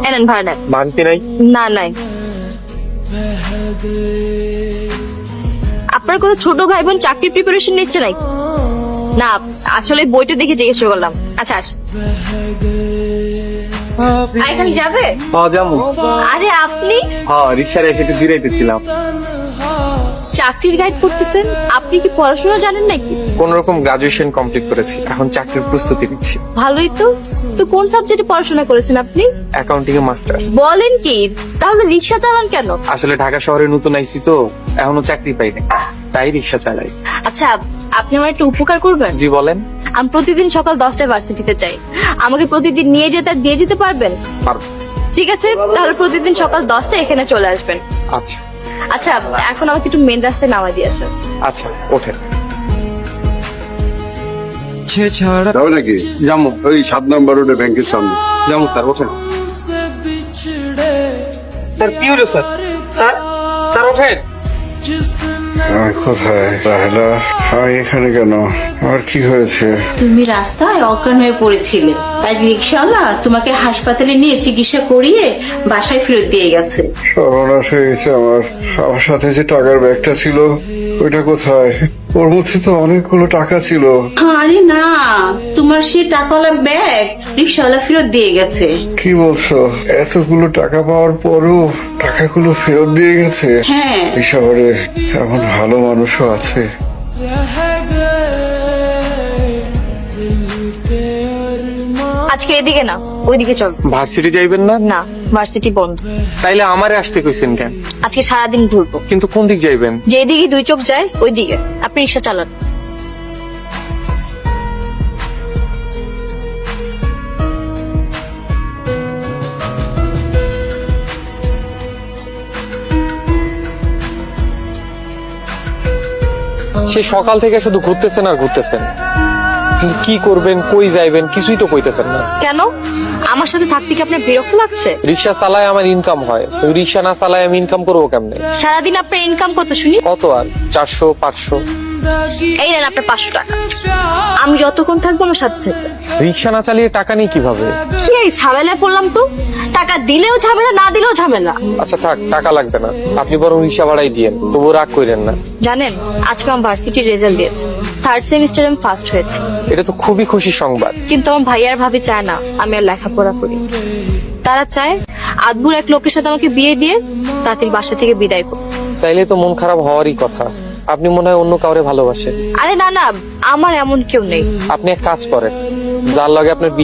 এনেন ভাড়া নেন। ভাঙতি নাই? না নাই। আপনার কোনো ছোট ভাই বোন চাকরির প্রিপারেশন নিচ্ছে নাই? না আসলে বইটা দেখে জিজ্ঞেস করলাম। আচ্ছা আস। এখানে যাবে? হ্যাঁ যাবো। আরে আপনি হ্যাঁ রিক্সা রেখে একটু জিরাইতেছিলাম। চাকরির গাইড করতেছেন, আপনি কি পড়াশোনা জানেন নাকি? কোন রকম গ্রাজুয়েশন কমপ্লিট করেছি, এখন চাকরির প্রস্তুতি নিচ্ছি। ভালোই তো। তো কোন সাবজেক্টে পড়াশোনা করেছেন আপনি? অ্যাকাউন্টিং এ মাস্টার্স। বলেন কি? তাহলে রিক্সা চালান কেন? আসলে ঢাকা শহরে নতুন আইছি তো, এখনো চাকরি পাইনি, তাই রিক্সা চালাই। আচ্ছা আপনি আমার একটু উপকার করবেন? জি বলেন। আমি প্রতিদিন সকাল 10টায় ভার্সিটিতে যাই, আমাকে প্রতিদিন নিয়ে যেতে আর দিয়ে যেতে পারবেন? পারবো। ঠিক আছে, তাহলে প্রতিদিন সকাল 10টায় এখানে চলে আসবেন। আচ্ছা আচ্ছা এখন আমাকে একটু মেন রাস্তায় নামাই দিয়ে আসেন। আচ্ছা ওঠেন। যাবে নাকি? যাবো। ওই 7 নম্বর রোডে ব্যাংকের সামনে। যাবো স্যার, ওঠেন। স্যার কি হলো স্যার? স্যার স্যার ওঠেন। কোথায় রাহেলা? এখানে কেন? আর কি হয়েছে? তুমি রাস্তায় অজ্ঞান হয়ে পড়েছিলে, তাই রিক্সাওয়ালা তোমাকে হাসপাতালে নিয়ে চিকিৎসা করিয়ে বাসায় ফেরত দিয়ে গেছে। সর্বনাশ হয়ে গেছে আমার। আমার সাথে যে টাকার ব্যাগটা ছিল ওইটা কোথায়? ওর মধ্যে তো অনেকগুলো টাকা ছিল। আরে না, তোমার সেই টাকাওয়ালা ব্যাগ রিক্সাওয়ালা ফেরত দিয়ে গেছে। কি বলছো? এতগুলো টাকা পাওয়ার পরও টাকাগুলো ফেরত দিয়ে গেছে? হ্যাঁ। এই শহরে এমন ভালো মানুষও আছে। আজকে এদিকে না ওইদিকে চল। ভার্সিটি যাইবেন না? না ভার্সিটি বন্ধ। তাইলে আমারে আসতে কইছেন কেন? আজকে সারাদিন ঘুরবো। কিন্তু কোন দিক যাইবেন? যেদিকে দুই চোখ যায় ওই দিকে। আপনি রিক্সা চালান। সে সকাল থেকে শুধু ঘুরতেছেন আর ঘুরতেছেন, কিন্তু কি করবেন, কই যাইবেন কিছুই তো কইতেছেন না। কেন? আমার সাথে থাকতে কি আপনার বিরক্ত লাগছে? রিক্সা চালায় আমার ইনকাম হয়, ওই রিক্সা না চালায় আমি ইনকাম করবো কেমনে? সারাদিন আপনার ইনকাম কত শুনি? কত আর 400 500। এই নেন আপনার 500 টাকা। আমি যতক্ষণ থাকবো আমার সাথে থাকবে। রিক্সা না চালিয়ে টাকা নিয়ে কিভাবে? কি এই ঝামেলায় পড়লাম তো। টাকা দিলেও ঝামেলা, না দিলেও ঝামেলা। আচ্ছা থাক, টাকা লাগবে না, আপনি বরং রিক্সা ভাড়াই দিয়েন, তবু রাগ করেন না। জানেন আজকে আমার ভার্সিটির রেজাল্ট দিয়েছে, 3rd সেমিস্টারে আমি ফার্স্ট হয়েছি। এটা তো খুবই খুশির সংবাদ। কিন্তু আমার ভাইয়ার ভাবি চায় না আমি আর লেখাপড়া করি। তারা চায় আদবুর এক লোকের সাথে আমাকে বিয়ে দিয়ে তাড়াতাড়ি বাসা থেকে বিদায় করো। চাইলে তো মন খারাপ হওয়ারই কথা, আপনি মনে হয় অন্য কাউরে ভালোবাসেন। আরে না না, আমার এমন কেউ নেই। আপনি এক কাজ করেন, যার লগে আপনার